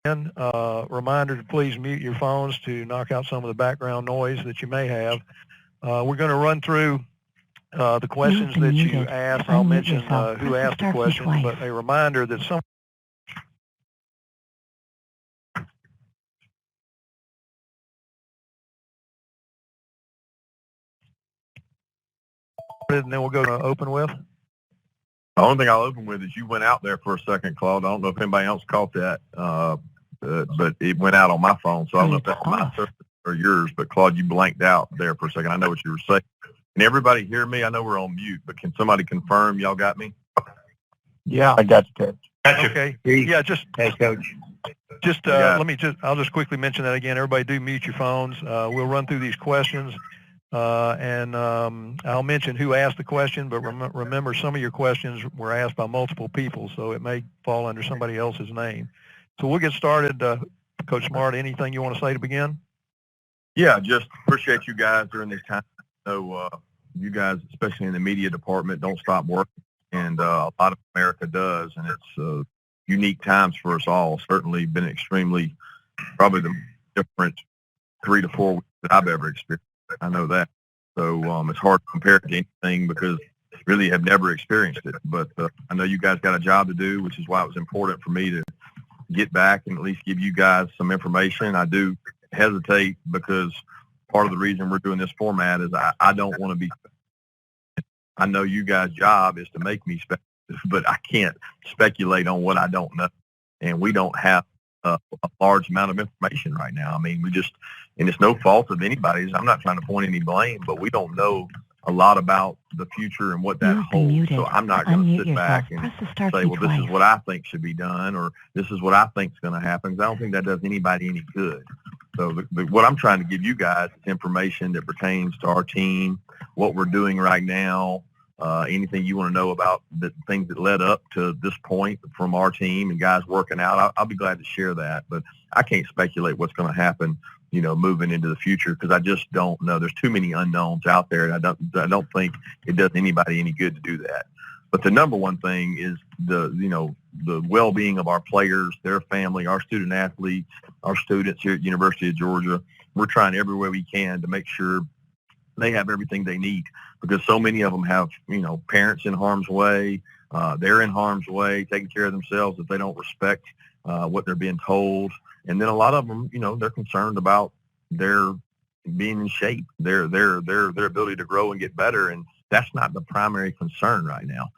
Reminder to please mute your phones to knock out some of the background noise that you may have. We're going to run through the questions that you asked. I'll mention who asked the questions, but a reminder that some and then we'll go to open with. The only thing I'll open with is you went out there for a second, Claude. I don't know if anybody else caught that, but it went out on my phone, so I don't know if that's my service or yours. But, Claude, you blanked out there for a second. I know what you were saying. Can everybody hear me? I know we're on mute, but can somebody confirm y'all got me? Yeah. I got you, Coach. Okay. Yeah, Hey, Coach. I'll just quickly mention that again. Everybody do mute your phones. We'll run through these questions. And I'll mention who asked the question, but remember some of your questions were asked by multiple people, so it may fall under somebody else's name. So we'll get started. Coach Smart, anything you want to say to begin? Yeah, just appreciate you guys during this time. So you guys, especially in the media department, don't stop working, and a lot of America does, and it's unique times for us all. Certainly been extremely, probably the different 3 to 4 weeks that I've ever experienced. I know that. So it's hard to compare it to anything because really have never experienced it. But I know you guys got a job to do, which is why it was important for me to get back and at least give you guys some information. I do hesitate because part of the reason we're doing this format is I don't want to be – I know you guys' job is to make me speculative, but I can't speculate on what I don't know. And we don't have a large amount of information right now. I mean, and it's no fault of anybody's. I'm not trying to point any blame, but we don't know a lot about the future and what that holds. So I'm not going to sit back and say, well, this is what I think should be done, or this is what I think is going to happen, because I don't think that does anybody any good. So what I'm trying to give you guys is information that pertains to our team, what we're doing right now, anything you want to know about the things that led up to this point from our team and guys working out. I'll be glad to share that, but I can't speculate what's going to happen, moving into the future, because I just don't know. There's too many unknowns out there, and I don't think it does anybody any good to do that. But the number one thing is the well-being of our players, their family, our student athletes, our students here at University of Georgia. We're trying every way we can to make sure they have everything they need, because so many of them have, parents in harm's way. They're in harm's way, taking care of themselves if they don't respect what they're being told. And then a lot of them, they're concerned about their being in shape, their ability to grow and get better. And that's not the primary concern right now.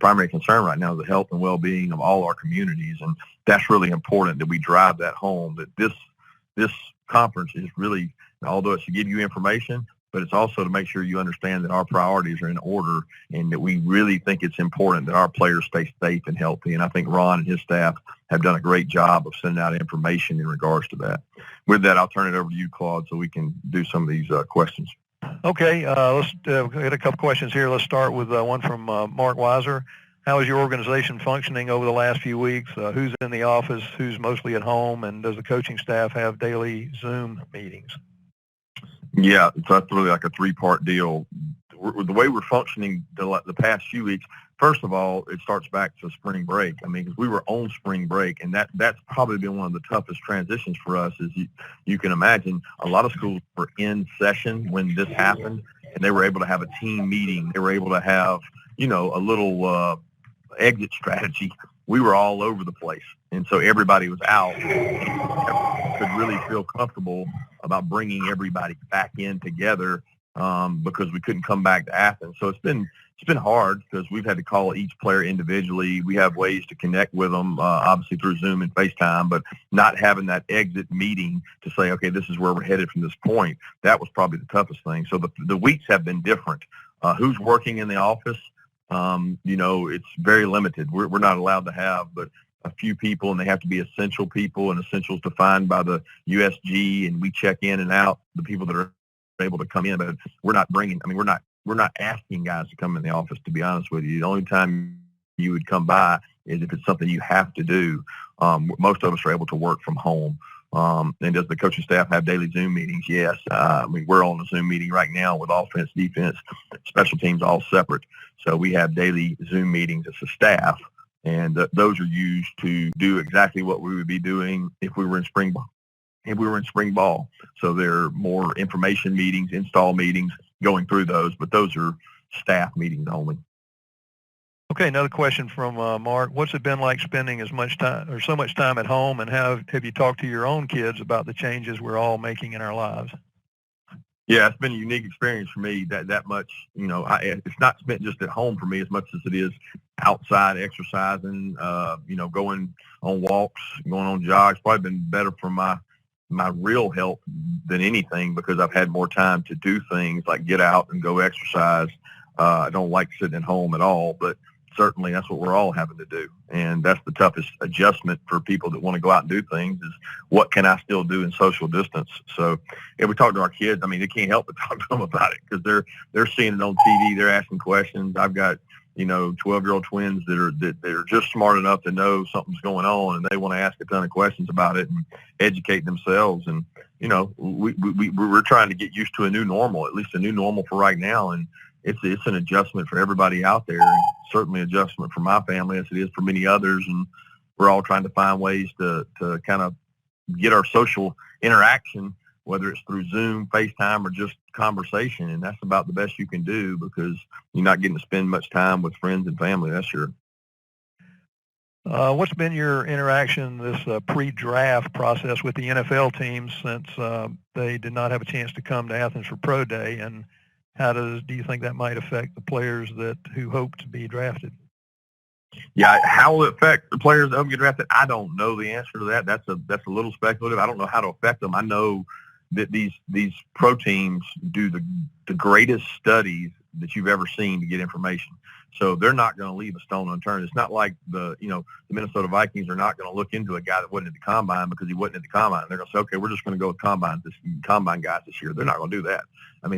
Primary concern right now is the health and well-being of all our communities. And that's really important that we drive that home, that this conference is really, although it should give you information, but it's also to make sure you understand that our priorities are in order and that we really think it's important that our players stay safe and healthy. And I think Ron and his staff have done a great job of sending out information in regards to that. With that, I'll turn it over to you, Claude, so we can do some of these questions. Okay, let's get a couple questions here. Let's start with one from Mark Weiser. How is your organization functioning over the last few weeks? Who's in the office? Who's mostly at home? And does the coaching staff have daily Zoom meetings? Yeah, so that's really like a three-part deal. The way we're functioning the past few weeks, first of all, it starts back to spring break. I mean, because we were on spring break, and that's probably been one of the toughest transitions for us. As you can imagine, a lot of schools were in session when this happened, and they were able to have a team meeting. They were able to have, a little exit strategy. We were all over the place, and so everybody was out. Could really feel comfortable about bringing everybody back in together because we couldn't come back to Athens. So it's been hard because we've had to call each player individually. We have ways to connect with them, obviously through Zoom and FaceTime, but not having that exit meeting to say, okay, this is where we're headed from this point. That was probably the toughest thing. So the weeks have been different. Who's working in the office? It's very limited. We're not allowed to have but a few people, and they have to be essential people, and essentials defined by the USG, and we check in and out the people that are able to come in, but we're not asking guys to come in the office, to be honest with you. The only time you would come by is if it's something you have to do. Most of us are able to work from home. And does the coaching staff have daily Zoom meetings? Yes. We're on a Zoom meeting right now with offense, defense, special teams all separate. So we have daily Zoom meetings as a staff And those are used to do exactly what we would be doing if we were in spring ball. So there are more information meetings, install meetings, going through those, but those are staff meetings only. Okay, another question from Mark. What's it been like spending as much time or so much time at home, and have you talked to your own kids about the changes we're all making in our lives? Yeah, it's been a unique experience for me. That much, it's not spent just at home for me as much as it is outside exercising. Going on walks, going on jogs. Probably been better for my real health than anything because I've had more time to do things like get out and go exercise. I don't like sitting at home at all, but certainly that's what we're all having to do. And that's the toughest adjustment for people that want to go out and do things is what can I still do in social distance? So if we talk to our kids, they can't help but talk to them about it because they're seeing it on TV. They're asking questions. I've got, 12-year-old twins that are just smart enough to know something's going on and they want to ask a ton of questions about it and educate themselves. And, we're trying to get used to a new normal, at least a new normal for right now. And it's an adjustment for everybody out there, and certainly adjustment for my family as it is for many others. And we're all trying to find ways to kind of get our social interaction, whether it's through Zoom, FaceTime, or just conversation. And that's about the best you can do because you're not getting to spend much time with friends and family, that's sure. What's been your interaction, this pre-draft process with the NFL teams since they did not have a chance to come to Athens for Pro Day, and how do you think that might affect the players who hope to be drafted? Yeah, how will it affect the players that hope to get drafted? I don't know the answer to that. That's a little speculative. I don't know how to affect them. I know that these pro teams do the greatest studies that you've ever seen to get information. So they're not going to leave a stone unturned. It's not like the Minnesota Vikings are not going to look into a guy that wasn't at the combine because he wasn't at the combine. They're going to say, okay, we're just going to go with combine guys this year. They're not going to do that.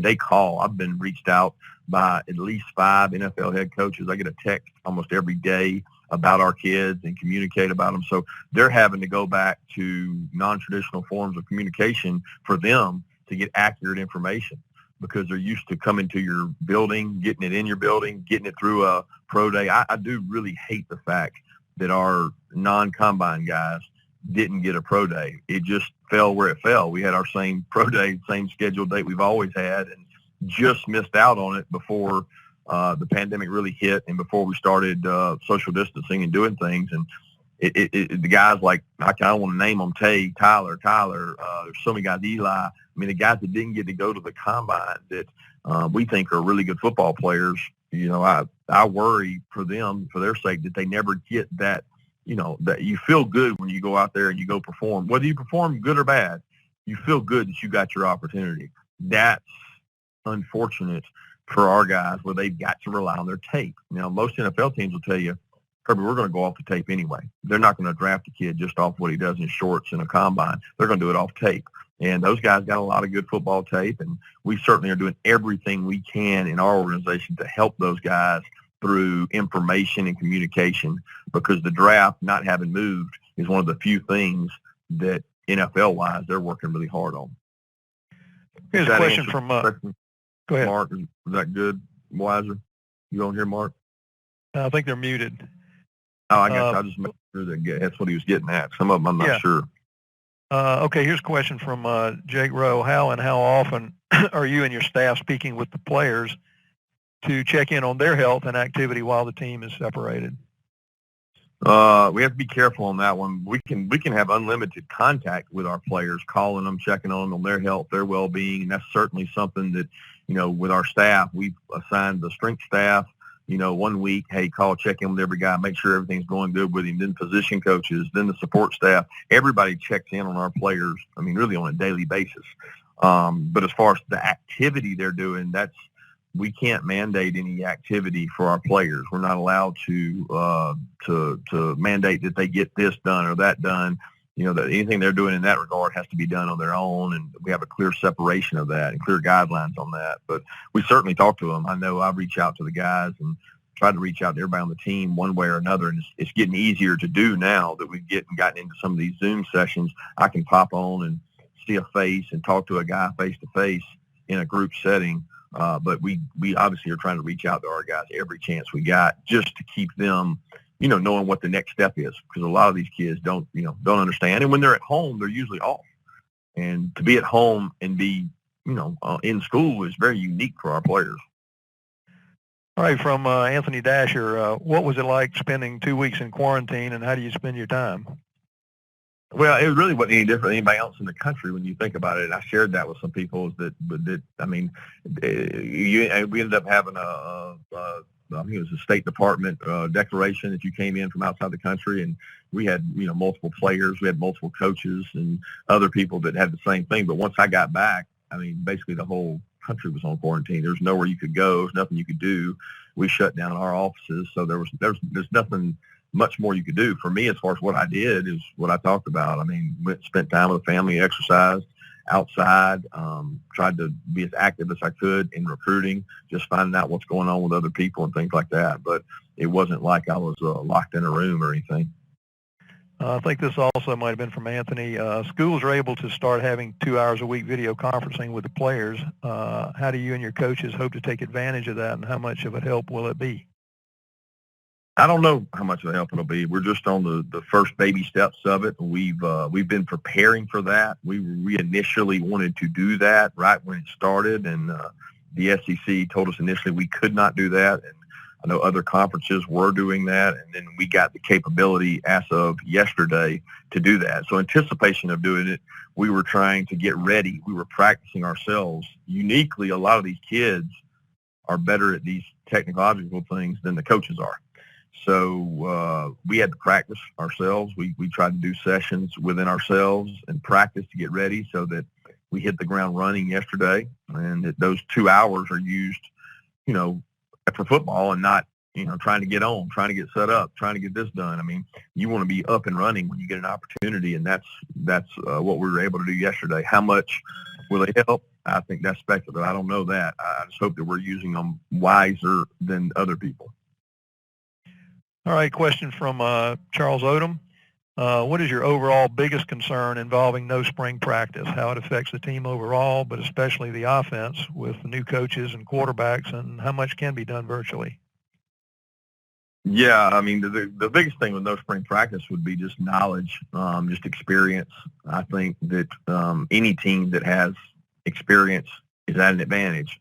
They call. I've been reached out by at least 5 NFL head coaches. I get a text almost every day about our kids and communicate about them. So they're having to go back to non-traditional forms of communication for them to get accurate information, because they're used to coming to your building, getting it in your building, getting it through a pro day. I do really hate the fact that our non-combine guys didn't get a pro day. It just fell where it fell. We had our same pro day, same scheduled date we've always had, and just missed out on it before the pandemic really hit and before we started social distancing and doing things. And the guys like, I don't want to name them, Tyler, there's so many guys, Eli. The guys that didn't get to go to the combine that we think are really good football players, I worry for them, for their sake, that they never get that, that you feel good when you go out there and you go perform. Whether you perform good or bad, you feel good that you got your opportunity. That's unfortunate for our guys where they've got to rely on their tape. Most NFL teams will tell you, Kirby, we're going to go off the tape anyway. They're not going to draft a kid just off what he does in shorts in a combine. They're going to do it off tape. And those guys got a lot of good football tape, and we certainly are doing everything we can in our organization to help those guys through information and communication, because the draft not having moved is one of the few things that NFL-wise they're working really hard on. Here's a question from go ahead. Mark, is that good, Wiser? You on here, Mark? I think they're muted. Oh, I guess I just made sure that's what he was getting at. Some of them I'm not sure. Okay, here's a question from Jake Rowe. How often are you and your staff speaking with the players to check in on their health and activity while the team is separated? We have to be careful on that one. We can have unlimited contact with our players, calling them, checking on them, on their health, their well-being, and that's certainly something that, with our staff, we've assigned the strength staff, 1 week, hey, call, check in with every guy, make sure everything's going good with him. Then position coaches, then the support staff, everybody checks in on our players, really on a daily basis. But as far as the activity they're doing, we can't mandate any activity for our players. We're not allowed to mandate that they get this done or that done. That anything they're doing in that regard has to be done on their own, and we have a clear separation of that and clear guidelines on that. But we certainly talk to them. I know I reach out to the guys and try to reach out to everybody on the team one way or another, and it's getting easier to do now that we've gotten into some of these Zoom sessions. I can pop on and see a face and talk to a guy face-to-face in a group setting. But we obviously are trying to reach out to our guys every chance we got just to keep them knowing what the next step is, because a lot of these kids don't understand. And when they're at home, they're usually off. And to be at home and be, in school is very unique for our players. All right, from Anthony Dasher, what was it like spending 2 weeks in quarantine, and how do you spend your time? Well, it really wasn't any different than anybody else in the country when you think about it. I shared that with some people we ended up having I think it was a State Department declaration that you came in from outside the country, and we had, multiple players, we had multiple coaches and other people that had the same thing. But once I got back, basically the whole country was on quarantine. There's nowhere you could go. There's nothing you could do. We shut down our offices, so there's nothing much more you could do. For me, as far as what I did, is what I talked about. Spent time with the family, exercised outside, tried to be as active as I could in recruiting, just finding out what's going on with other people and things like that. But it wasn't like I was locked in a room or anything. I think this also might have been from Anthony. Schools are able to start having 2 hours a week video conferencing with the players. How do you and your coaches hope to take advantage of that, and how much of a help will it be? I don't know how much of a help it'll be. We're just on the first baby steps of it. We've been preparing for that. We initially wanted to do that right when it started, and the SEC told us initially we could not do that. And I know other conferences were doing that, and then we got the capability as of yesterday to do that. So anticipation of doing it, we were trying to get ready. We were practicing ourselves. Uniquely, a lot of these kids are better at these technological things than the coaches are. So we had to practice ourselves. We tried to do sessions within ourselves and practice to get ready so that we hit the ground running yesterday, and that those 2 hours are used, for football and not, trying to get on, trying to get set up, trying to get this done. You want to be up and running when you get an opportunity, and that's what we were able to do yesterday. How much will it help? I think that's speculative. I don't know that. I just hope that we're using them wiser than other people. All right, question from Charles Odom. What is your overall biggest concern involving no spring practice, how it affects the team overall, but especially the offense with the new coaches and quarterbacks, and how much can be done virtually? Yeah, the biggest thing with no spring practice would be just knowledge, just experience. I think that any team that has experience is at an advantage.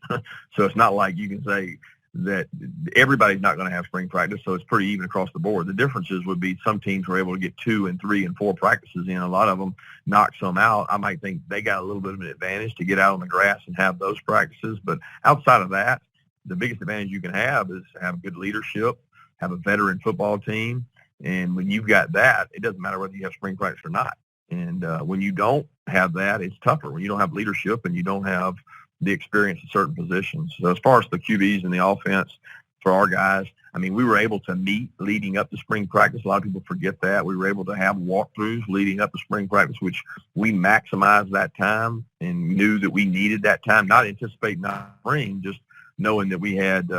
So it's not like you can say that everybody's not going to have spring practice, so it's pretty even across the board. The differences would be some teams were able to get 2 and 3 and 4 practices in. A lot of them knocked some out. I might think they got a little bit of an advantage to get out on the grass and have those practices. But outside of that, the biggest advantage you can have is have good leadership, have a veteran football team. And when you've got that, it doesn't matter whether you have spring practice or not. And when you don't have that, it's tougher. When you don't have leadership and you don't have the experience in certain positions. So as far as the QBs and the offense for our guys, we were able to meet leading up to spring practice. A lot of people forget that. We were able to have walkthroughs leading up to spring practice, which we maximized that time and knew that we needed that time, not anticipating not spring, just knowing that we had,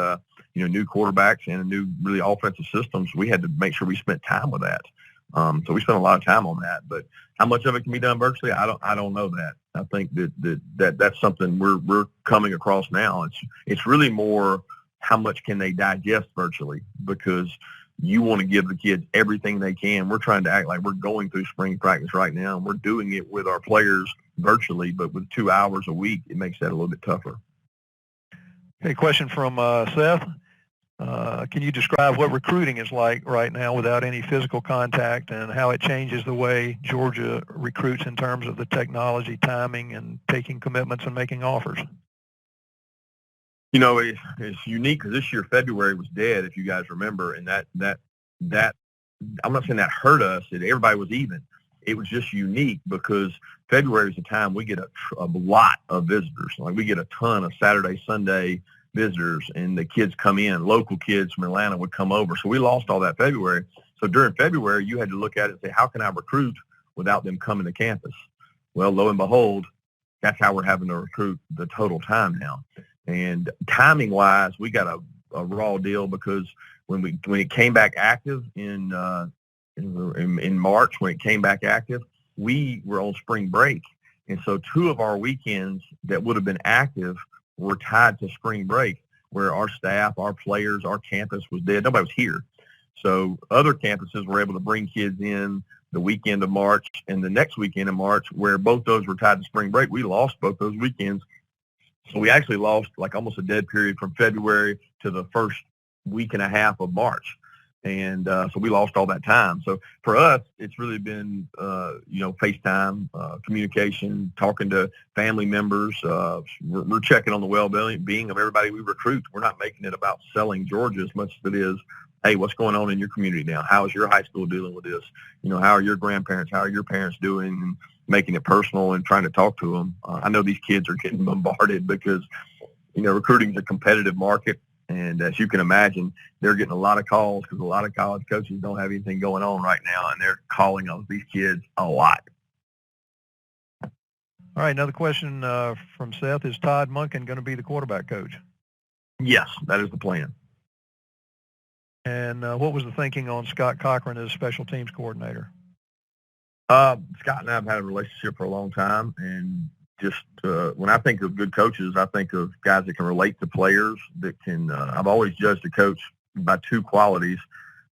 new quarterbacks and new really offensive systems. We had to make sure we spent time with that. So we spent a lot of time on that, but how much of it can be done virtually? I don't know that. I think that's something we're coming across now. It's really more how much can they digest virtually, because you want to give the kids everything they can. We're trying to act like we're going through spring practice right now, and we're doing it with our players virtually, but with 2 hours a week, it makes that a little bit tougher. Okay, question from Seth. Can you describe what recruiting is like right now without any physical contact, and how it changes the way Georgia recruits in terms of the technology, timing, and taking commitments and making offers? It's unique because this year February was dead, if you guys remember, and that I'm not saying that hurt us. Everybody was even. It was just unique because February is the time we get a lot of visitors. Like we get a ton of Saturday, Sunday visitors, and the kids come in. Local kids from Atlanta would come over. So we lost all that February. So during February, you had to look at it and say, how can I recruit without them coming to campus? Well, lo and behold, that's how we're having to recruit the total time now. And timing-wise, we got a raw deal because when it came back active in March, when it came back active, we were on spring break. And so 2 of our weekends that would have been active were tied to spring break, where our staff, our players, our campus was dead. Nobody was here. So other campuses were able to bring kids in the weekend of March and the next weekend of March, where both those were tied to spring break. We lost both those weekends. So we actually lost like almost a dead period from February to the first week and a half of March. And so we lost all that time. So for us, it's really been, FaceTime, communication, talking to family members. We're checking on the well-being of everybody we recruit. We're not making it about selling Georgia as much as it is, hey, what's going on in your community now? How is your high school dealing with this? How are your grandparents? How are your parents doing? And making it personal and trying to talk to them. I know these kids are getting bombarded because, recruiting is a competitive market. And as you can imagine, they're getting a lot of calls because a lot of college coaches don't have anything going on right now, and they're calling on these kids a lot. All right, another question from Seth. Is Todd Monken going to be the quarterback coach? Yes, that is the plan. And what was the thinking on Scott Cochran as special teams coordinator? Scott and I have had a relationship for a long time, and just when I think of good coaches, I think of guys that can relate to players, that can I've always judged a coach by two qualities.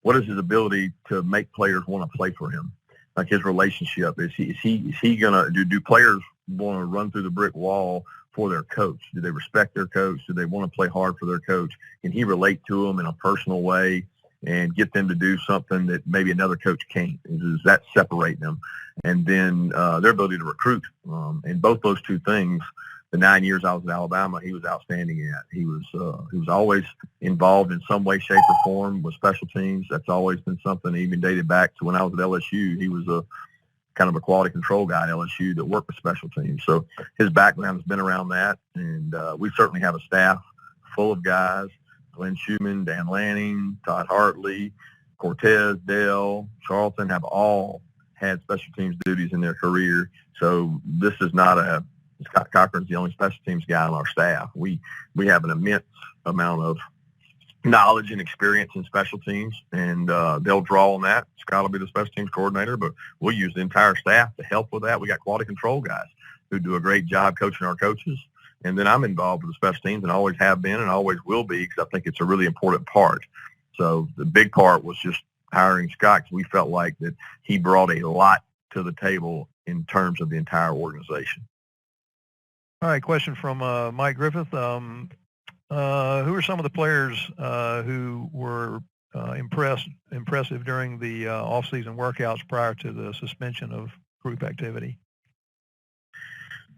What is his ability to make players want to play for him? Like his relationship. Is he gonna do players want to run through the brick wall for their coach? Do they respect their coach? Do they want to play hard for their coach? Can he relate to them in a personal way and get them to do something that maybe another coach can't? Does that separate them? And then their ability to recruit. And both those two things, the 9 years I was at Alabama, he was outstanding at. He was always involved in some way, shape, or form with special teams. That's always been something even dated back to when I was at LSU. He was a kind of a quality control guy at LSU that worked with special teams. So his background has been around that. And we certainly have a staff full of guys: Glenn Schumann, Dan Lanning, Todd Hartley, Cortez, Dale, Charlton, have all had special teams duties in their career. So this is not Scott Cochran's the only special teams guy on our staff. We have an immense amount of knowledge and experience in special teams, and they'll draw on that. Scott will be the special teams coordinator, but we'll use the entire staff to help with that. We got quality control guys who do a great job coaching our coaches. And then I'm involved with the special teams and always have been and always will be, because I think it's a really important part. So the big part was just hiring Scott, because we felt like that he brought a lot to the table in terms of the entire organization. All right, question from Mike Griffith. Who are some of the players who were impressive during the off-season workouts prior to the suspension of group activity?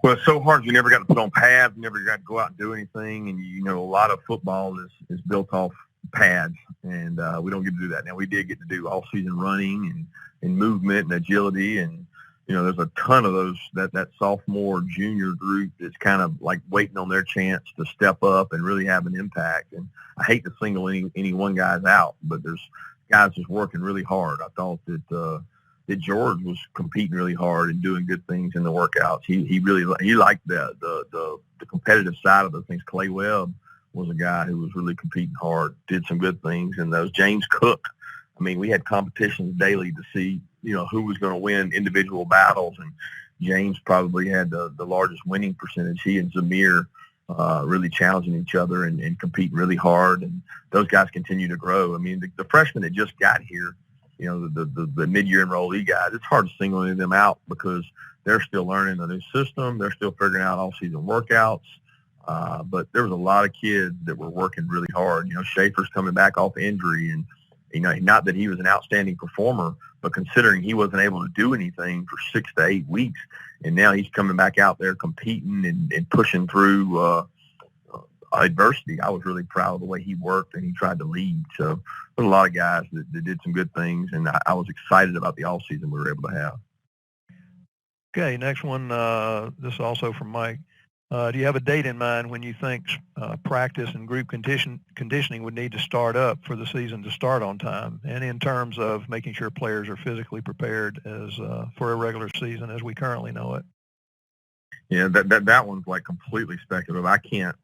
Well, it's so hard. You never got to put on pads. You never got to go out and do anything. And, a lot of football is built off pads, and we don't get to do that. Now, we did get to do all-season running and movement and agility. And, there's a ton of those, that sophomore, junior group that's kind of like waiting on their chance to step up and really have an impact. And I hate to single any one guy's out, but there's guys just working really hard. I thought that George was competing really hard and doing good things in the workouts. He liked the competitive side of the things. Clay Webb was a guy who was really competing hard, did some good things. And those James Cook, we had competitions daily to see, who was going to win individual battles. And James probably had the largest winning percentage. He and Zamir really challenging each other and competing really hard. And those guys continue to grow. The freshmen that just got here, the mid-year enrollee guys, it's hard to single any of them out because they're still learning the new system. They're still figuring out all-season workouts. But there was a lot of kids that were working really hard. Schaefer's coming back off injury, and, not that he was an outstanding performer, but considering he wasn't able to do anything for 6 to 8 weeks, and now he's coming back out there competing and pushing through adversity. I was really proud of the way he worked and he tried to lead. So there's a lot of guys that did some good things, and I was excited about the offseason we were able to have. Okay, next one, this is also from Mike. Do you have a date in mind when you think practice and group conditioning would need to start up for the season to start on time, and in terms of making sure players are physically prepared for a regular season as we currently know it? Yeah, that one's like completely speculative. I can't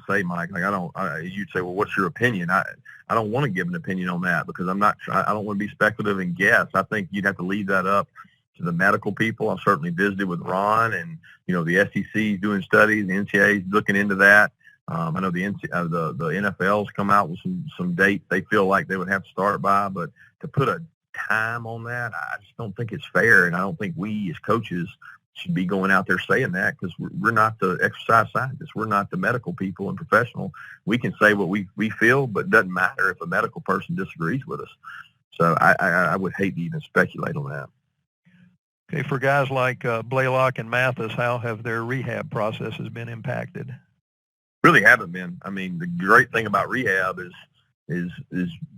say, Mike. You'd say, well, what's your opinion? I don't want to give an opinion on that because I don't want to be speculative and guess. I think you'd have to leave that up to the medical people. I've certainly visited with Ron, and the SEC is doing studies, the NCAA is looking into that. I know the NFL's come out with some dates they feel like they would have to start by, but to put a time on that, I just don't think it's fair, and I don't think we as coaches should be going out there saying that, because we're not the exercise scientists. We're not the medical people and professional. We can say what we feel, but it doesn't matter if a medical person disagrees with us. So I would hate to even speculate on that. Okay, for guys like Blaylock and Mathis, how have their rehab processes been impacted? Really haven't been. I mean, the great thing about rehab is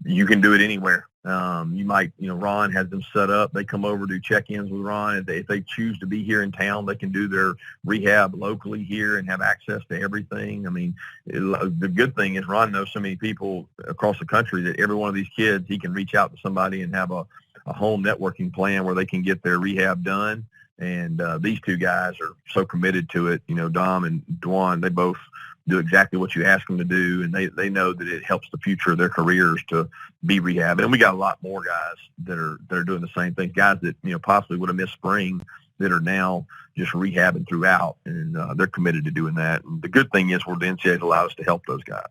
you can do it anywhere. You might, Ron has them set up. They come over, do check-ins with Ron. If they choose to be here in town, they can do their rehab locally here and have access to everything. I mean, the good thing is Ron knows so many people across the country that every one of these kids, he can reach out to somebody and have a home networking plan where they can get their rehab done. And these two guys are so committed to it. Dom and Dwan, they both do exactly what you ask them to do, and they know that it helps the future of their careers to be rehab. And we got a lot more guys that are doing the same thing, guys that possibly would have missed spring that are now just rehabbing throughout, and they're committed to doing that. And the good thing is the NCAA's allowed us to help those guys.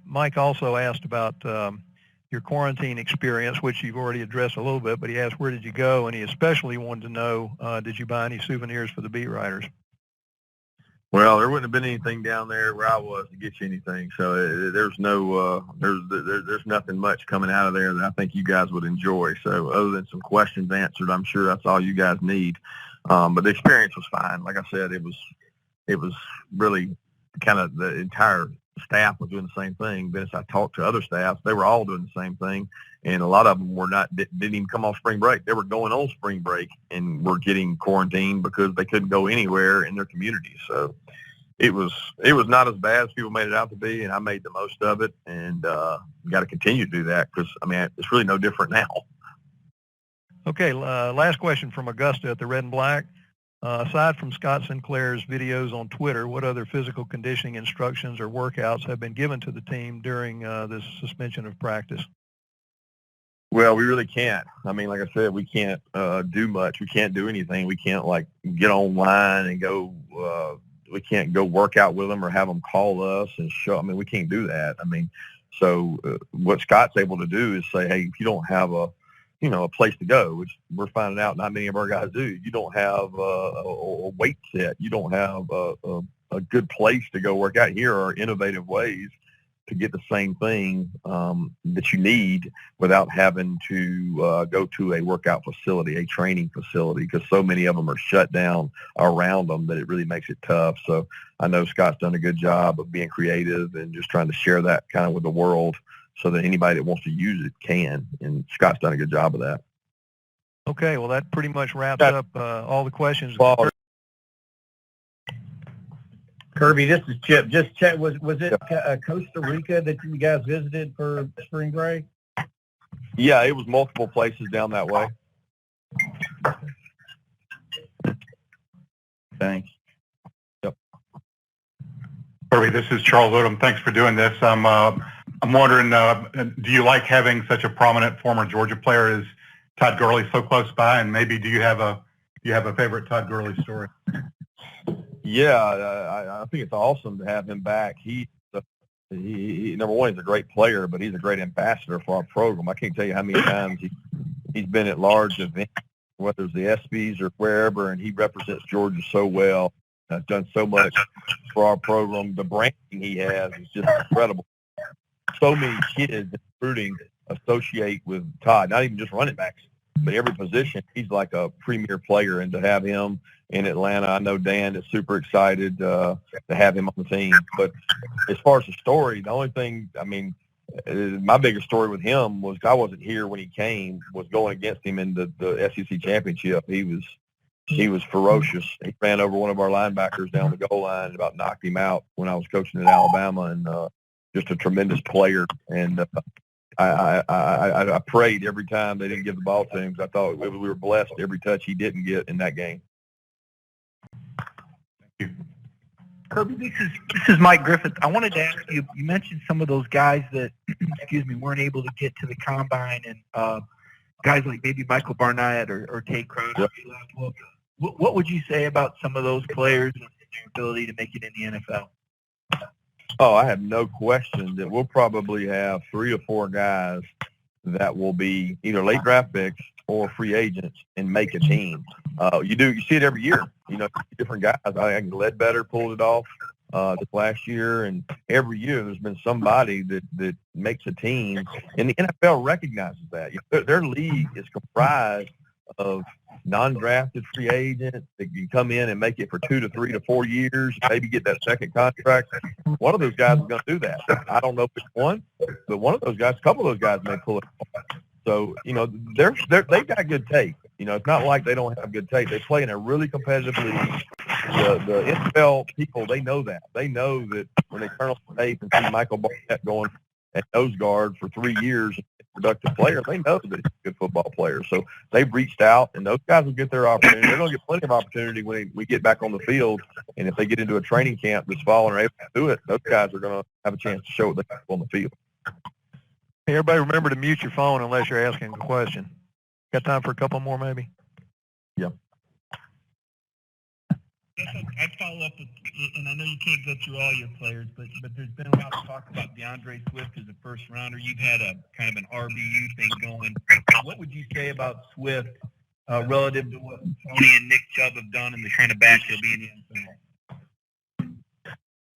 Mike also asked about your quarantine experience, which you've already addressed a little bit, but he asked, where did you go? And he especially wanted to know, did you buy any souvenirs for the beat writers? Well, there wouldn't have been anything down there where I was to get you anything. So there's nothing much coming out of there that I think you guys would enjoy. So other than some questions answered, I'm sure that's all you guys need. But the experience was fine. Like I said, it was really kind of the entire staff was doing the same thing. But as I talked to other staffs, they were all doing the same thing. And a lot of them didn't even come off spring break. They were going on spring break and were getting quarantined because they couldn't go anywhere in their communities. So it was not as bad as people made it out to be, and I made the most of it. And got to continue to do that because, it's really no different now. Okay, last question from Augusta at the Red and Black. Aside from Scott Sinclair's videos on Twitter, what other physical conditioning instructions or workouts have been given to the team during this suspension of practice? Well, we really can't. Like I said, we can't do much. We can't do anything. We can't get online and go. We can't go work out with them or have them call us and show. We can't do that. So what Scott's able to do is say, hey, if you don't have a place to go, which we're finding out not many of our guys do. You don't have a weight set. You don't have a good place to go work out. Here are innovative ways to get the same thing that you need without having to go to a workout facility, a training facility, because so many of them are shut down around them that it really makes it tough. So I know Scott's done a good job of being creative and just trying to share that kind of with the world so that anybody that wants to use it can. And Scott's done a good job of that. Okay, well, that pretty much wraps up all the questions. Kirby, this is Chip. Just check, was it Costa Rica that you guys visited for spring break? Yeah, it was multiple places down that way. Thanks. Yep. Kirby, this is Charles Odom. Thanks for doing this. I'm wondering, do you like having such a prominent former Georgia player as Todd Gurley so close by? And maybe do you have a favorite Todd Gurley story? Yeah, I think it's awesome to have him back. He number one, he's a great player, but he's a great ambassador for our program. I can't tell you how many times he's been at large events, whether it's the ESPYs or wherever, and he represents Georgia so well. Has done so much for our program. The branding he has is just incredible. So many kids, recruiting, associate with Todd, not even just running backs, but every position. He's like a premier player, and to have him in Atlanta, I know Dan is super excited to have him on the team. But as far as the story, the only thing, my biggest story with him was I wasn't here when he came, was going against him in the SEC championship. He was ferocious. He ran over one of our linebackers down the goal line and about knocked him out when I was coaching at Alabama, and just a tremendous player. And I prayed every time they didn't give the ball to him, because I thought we were blessed every touch he didn't get in that game. Thank you. Kirby, this is Mike Griffith. I wanted to ask you, you mentioned some of those guys that, weren't able to get to the combine, and guys like maybe Michael Barnett or Tate Crozier. Yep. What would you say about some of those players? ability to make it in the NFL? Oh, I have no question that we'll probably have 3 or 4 guys that will be either late draft picks or free agents and make a team. You see it every year. Different guys. I think Ledbetter pulled it off this last year, and every year there's been somebody that makes a team, and the NFL recognizes that. Their league is comprised of non-drafted free agents that can come in and make it for 2 to 3 to 4 years, maybe get that second contract. One of those guys is going to do that. I don't know which one, but one of those guys, a couple of those guys may pull it off. So, they've got good tape. It's not like they don't have good tape. They play in a really competitive league. The NFL people, they know that. They know that when they turn on the tape and see Michael Barnett going at nose guard for 3 years, productive player, they know that he's a good football player. So they've reached out, and those guys will get their opportunity. They're going to get plenty of opportunity when we get back on the field. And if they get into a training camp this fall and are able to do it, those guys are going to have a chance to show what they can do on the field. Hey, everybody remember to mute your phone unless you're asking a question. Got time for a couple more maybe? Yeah. I'd follow up with, and I know you can't go through all your players, but there's been a lot of talk about DeAndre Swift as a first rounder. You've had a kind of an RBU thing going. What would you say about Swift relative to what Tony and Nick Chubb have done in the kind of back he'll be in the NFL?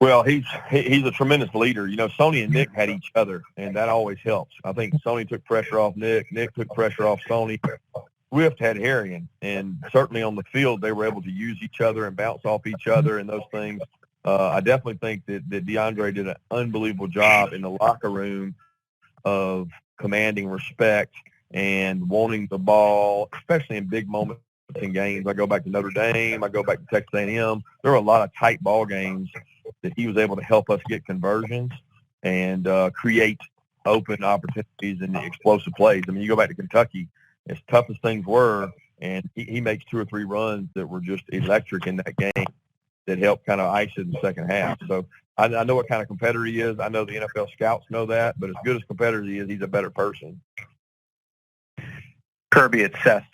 Well, he's a tremendous leader. Sony and Nick had each other, and that always helps. I think Sony took pressure off Nick. Nick took pressure off Sony. Swift had Harrion, and certainly on the field they were able to use each other and bounce off each other and those things. I definitely think that DeAndre did an unbelievable job in the locker room of commanding respect and wanting the ball, especially in big moments in games. I go back to Notre Dame. I go back to Texas A&M. There were a lot of tight ball games that he was able to help us get conversions and create open opportunities and explosive plays. I mean, you go back to Kentucky, as tough as things were, and he makes 2 or 3 runs that were just electric in that game that helped kind of ice it in the second half. So I know what kind of competitor he is. I know the NFL scouts know that, but as good as competitor he is, he's a better person. Kirby, it's Seth.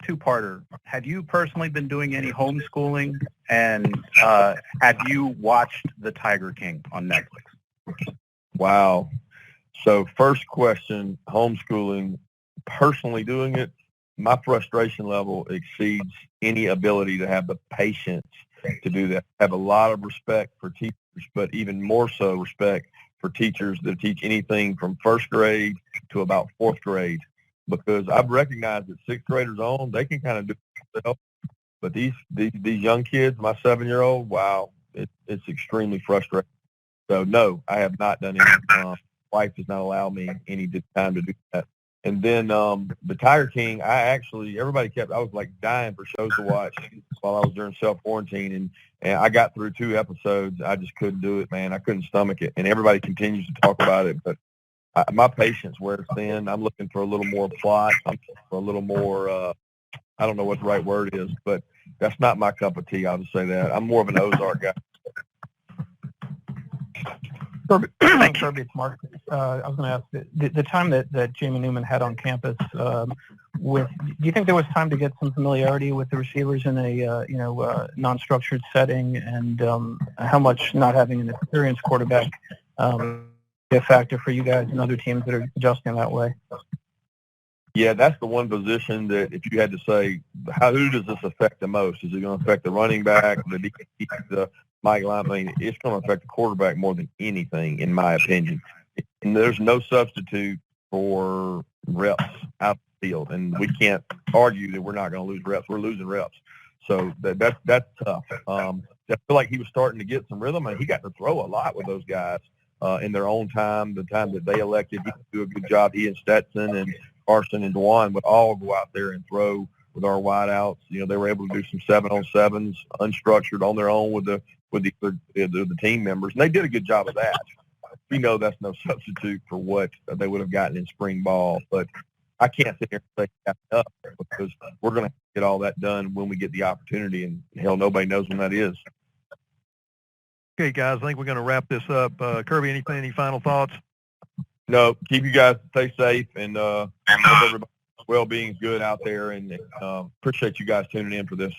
Two-parter. Have you personally been doing any homeschooling, and have you watched The Tiger King on Netflix? Wow. So first question, homeschooling. Personally doing it, my frustration level exceeds any ability to have the patience to do that. I have a lot of respect for teachers, but even more so respect for teachers that teach anything from first grade to about 4th grade, because I've recognized that 6th graders on, they can kind of do it themselves. But these young kids, my 7-year-old, wow, it's extremely frustrating. So no, I have not done any. Wife does not allow me any time to do that. And then the Tiger King, everybody I was like dying for shows to watch while I was during self-quarantine. And I got through 2 episodes. I just couldn't do it, man. I couldn't stomach it. And everybody continues to talk about it. But my patience wears thin. I'm looking for a little more plot. I'm looking for a little more, I don't know what the right word is, but that's not my cup of tea, I'll just say that. I'm more of an Ozark guy. Kirby, it's Mark. I was going to ask, the time that Jamie Newman had on campus, do you think there was time to get some familiarity with the receivers in a non-structured setting, and how much not having an experienced quarterback be a factor for you guys and other teams that are adjusting that way? Yeah, that's the one position that if you had to say, who does this affect the most? Is it going to affect the running back, the Mike Line? I mean, it's going to affect the quarterback more than anything, in my opinion. And there's no substitute for reps out the field, and we can't argue that we're not going to lose reps. We're losing reps, so that's tough. I feel like he was starting to get some rhythm, and he got to throw a lot with those guys in their own time. The time that they elected, he could do a good job. He and Stetson and Carson and DeJuan would all go out there and throw with our wideouts. They were able to do some 7-on-7s, unstructured on their own with the team members, and they did a good job of that. We know that's no substitute for what they would have gotten in spring ball, but I can't sit here and say that's enough, because we're going to get all that done when we get the opportunity, and hell, nobody knows when that is. Okay, guys, I think we're going to wrap this up. Kirby, any final thoughts? No, keep you guys stay safe, and hope everybody's well-being is good out there, and appreciate you guys tuning in for this.